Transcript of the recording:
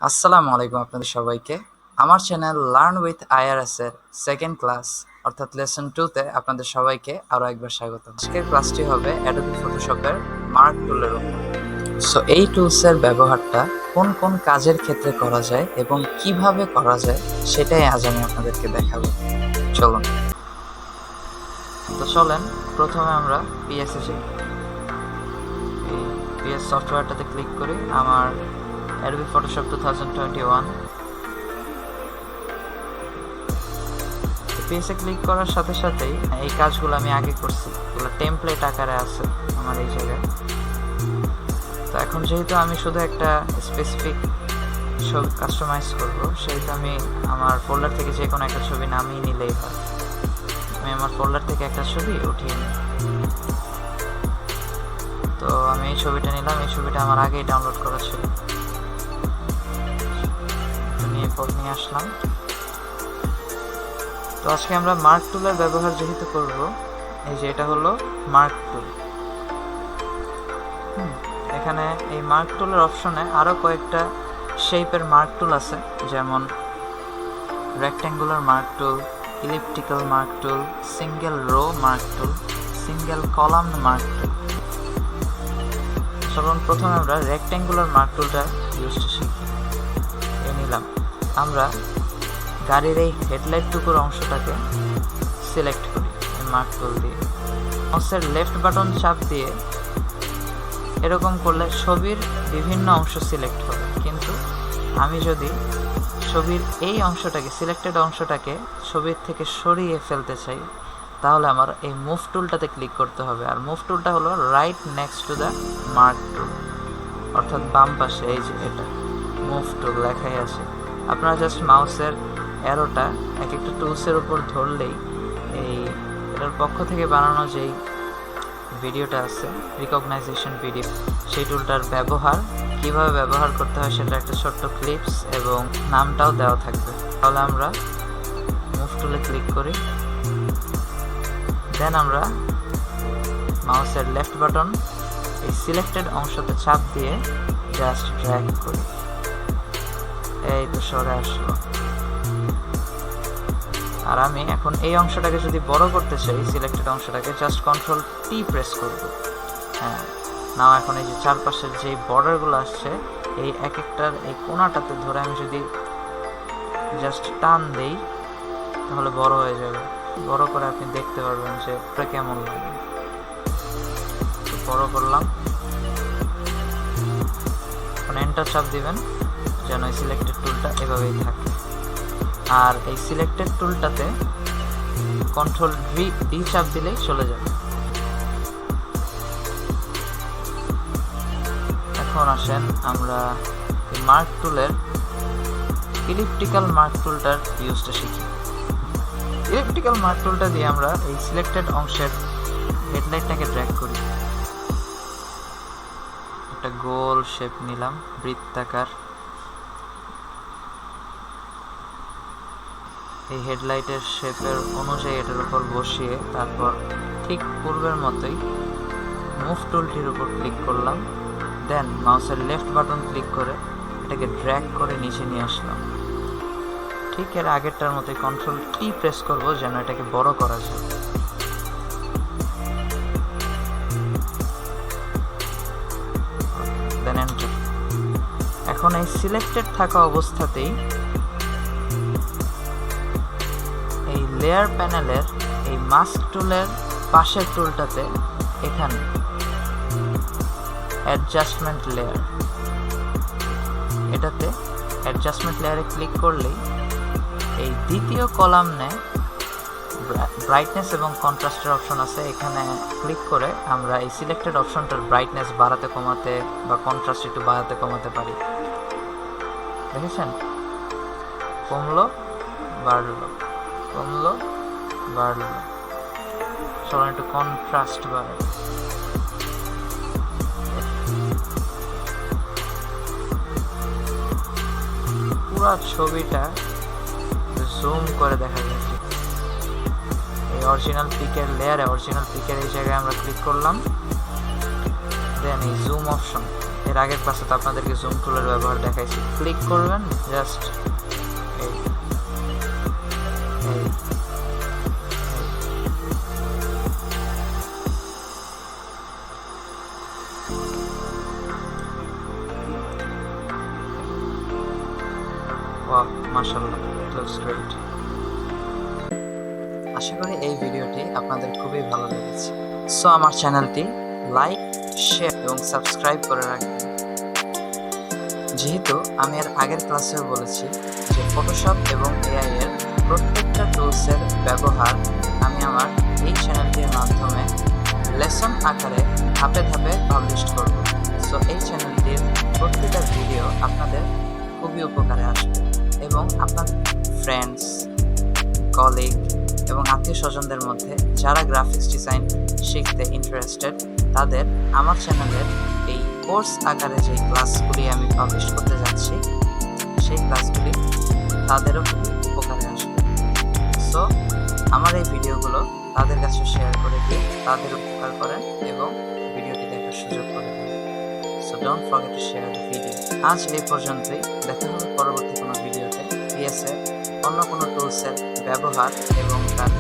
আসসালামু আলাইকুম আপনাদের সবাইকে। আমার চ্যানেল লার্ন উইথ আইআরএস এর সেকেন্ড ক্লাস অর্থাৎ লেসন 2 তে আপনাদের সবাইকে আরো একবার স্বাগত। আজকের ক্লাসটি হবে অ্যাডোবি ফটোশপের মার্ক টুলের উপর। সো এই টুলসের ব্যবহারটা কোন কোন কাজের ক্ষেত্রে করা যায় এবং কিভাবে করা যায় সেটাই আজ আমি আপনাদেরকে দেখাবো। চলুন প্রথমে আমরা পিএসে যাই। এই পিএস সফটওয়্যারটাতে ক্লিক করি। আমার Adobe Photoshop 2021 পেজে ক্লিক করার সাথে সাথেই এই কাজগুলো আমি আগে করছি, এগুলো টেমপ্লেট আকারে আছে আমার এই জায়গায়। তো এখন যেহেতু আমি শুধু একটা স্পেসিফিক ছবি কাস্টমাইজ করব, সেহেতু আমি আমার ফোল্ডার থেকে যে কোনো একটা ছবি নামিয়ে নিলেই হয়। আমি আমার ফোল্ডার থেকে একটা ছবি উঠিয়ে নিই। তো আমি এই ছবিটা নিলাম। এই ছবিটা আমার আগেই ডাউনলোড করা ছিল, নিয়ে আসলাম। তো আজকে আমরা মার্ক টুলের ব্যবহার যেহেতু করব, এই যে এটা হলো মার্ক টুল। এখানে এই মার্ক টুলের অপশনে আরো কয়েকটা শেপের মার্ক টুল আছে, যেমন রেক্ট্যাঙ্গুলার মার্ক টুল, ইলিপ্টিক্যাল মার্ক টুল, সিঙ্গেল রো মার্ক টুল, সিঙ্গেল কলাম মার্ক টুল। প্রথমে আমরা রেক্ট্যাঙ্গুলার মার্ক টুলটা ইউজটা শিখি। নিলাম। আমরা গাড়ির এই হেডলাইট টুকুর অংশটাকে সিলেক্ট করি এই মার্ক টুল দিয়ে। মাউসের লেফট বাটন চাপ দিয়ে এরকম করলে ছবির বিভিন্ন অংশ সিলেক্ট হবে, কিন্তু আমি যদি ছবির এই অংশটাকে, সিলেক্টেড অংশটাকে ছবির থেকে সরিয়ে ফেলতে চাই, তাহলে আমার এই মুভ টুলটাতে ক্লিক করতে হবে। আর মুভ টুলটা হলো right next to the mark tool, অর্থাৎ বাম পাশে। এই যে এটা মুভ টুল লেখাই আছে। আপনারা জাস্ট মাউসের অ্যারোটা এক একটা টুলসের উপর ধরলেই এই এটার পক্ষ থেকে বানানো যেই ভিডিওটা আছে, রিকগনাইজেশন ভিডিও, সেই টুলটার ব্যবহার, কিভাবে ব্যবহার করতে হয় সেটা একটা ছোট্ট ক্লিপস এবং নামটাও দেওয়া থাকবে। তাহলে আমরা মুভ টুলে ক্লিক করি। দেন আমরা মাউসের লেফট বাটন এই সিলেক্টেড অংশতে চাপ দিয়ে জাস্ট ড্র্যাগ করি। এই তো সরে আসলো। আর আমি এখন এই অংশটাকে যদি বড় করতে চাই, সিলেক্টেড অংশটাকে, জাস্ট কন্ট্রোল টি প্রেস করব। হ্যাঁ, নাও এখন এই যে চারপাশের যে বর্ডারগুলো আসছে, এই এক একটার এই কোণাটাতে ধরে আমি যদি জাস্ট টান দেই, তাহলে বড় হয়ে যাবে। বড় করে আপনি দেখতে পারবেন যে এটা কেমন লাগে। বড় করলাম। এখন এন্টার চাপ দিবেন যেন এই সিলেক্টেড টুলটা এভাবেই থাকে। আর এই সিলেক্টেড টুলটাতে কন্ট্রোল ডি চাপ দিলেই চলে যাবে। এখন আসেন আমরা মার্ক টুলের ইলিপ্টিক্যাল মার্ক টুলটার ইউজটা শিখি। ইলিপ্টিক্যাল মার্ক টুলটা দিয়ে আমরা এই সিলেক্টেড অংশের হেডলাইটটাকে ড্র্যাগ করি। একটা গোল শেপ নিলাম, বৃত্তাকার। এই হেডলাইটের শেপের অনুযায়ী এটার উপর বসিয়ে তারপর ঠিক পূর্বের মতোই মুভ টুলটির উপর ক্লিক করলাম। দেন মাউসের লেফট বাটন ক্লিক করে এটাকে ড্র্যাগ করে নিচে নিয়ে আসলাম। ঠিক এর আগেরটার মতোই কন্ট্রোল টি প্রেস করব যেন এটাকে বড় করা যায়। Then enter. এখন এই সিলেক্টেড থাকা অবস্থাতেই এই লেয়ার প্যানেলের এই মাস্ক টুলের পাশের টুলটাতে এখানে অ্যাডজাস্টমেন্ট লেয়ার এটাতে অ্যাডজাস্টমেন্ট লেয়ারে ক্লিক করলেই এই দ্বিতীয় কলামে ব্রাইটনেস এবং কন্ট্রাস্টের অপশন আছে। এখানে ক্লিক করে আমরা এই সিলেক্টেড অপশনটার ব্রাইটনেস বাড়াতে কমাতে বা কন্ট্রাস্ট একটু বাড়াতে কমাতে পারি। দেখেছেন, কমলো বাড়লো, কমলো বাড়লো। চলো একটু কন্ট্রাস্ট বাড়ে। পুরো ছবিটা জুম করে দেখা যাচ্ছে। এই অরিজিনাল পিকের লেয়ারে, অরিজিনাল পিকের এই জায়গায় আমরা ক্লিক করলাম, দেন এই জুম অপশন। এর আগের ক্লাসে তো আপনাদেরকে জুম টুলের ব্যবহার দেখাইছি। ক্লিক করবেন, জাস্ট এই এই ওয়াও, মাশাআল্লাহ, লুকস গ্রেট। আশা করি এই ভিডিওটি আপনাদের খুবই ভালো লেগেছে। সো আমার চ্যানেলটি লাইক, শেয়ার এবং সাবস্ক্রাইব করে রাখবেন। যেহেতু আমি এর আগের ক্লাসেও বলেছি যে ফটোশপ এবং এআই এর প্রত্যেকটা টুলসের ব্যবহার আমি আমার এই চ্যানেলটির মাধ্যমে লেসন আকারে ধাপে ধাপে পাবলিশ করব। সো এই চ্যানেলটির প্রত্যেকটা ভিডিও আপনাদের খুবই উপকারে আসবে এবং আপনার ফ্রেন্ডস, কলিগ এবং আত্মীয় স্বজনদের মধ্যে যারা গ্রাফিক্স ডিজাইন শিখতে ইন্টারেস্টেড, তাদের আমার চ্যানেলের এই কোর্স আকারে যে ক্লাসগুলি আমি পাবলিশ করতে যাচ্ছি, সেই ক্লাসগুলি তাদেরও খুবই উপকারে আসবে। সো আমার এই ভিডিওগুলো তাদের কাছে শেয়ার করে দিয়ে তাদের উপকার করেন এবং ভিডিওটি দেখার সুযোগ করে দেন। So don't forget to share the video. আজ এই পর্যন্তই, দেখা হবে পরবর্তী কোনো ভিডিওতে পিএসএ অন্য কোনো টুলসের ব্যবহার এবং তার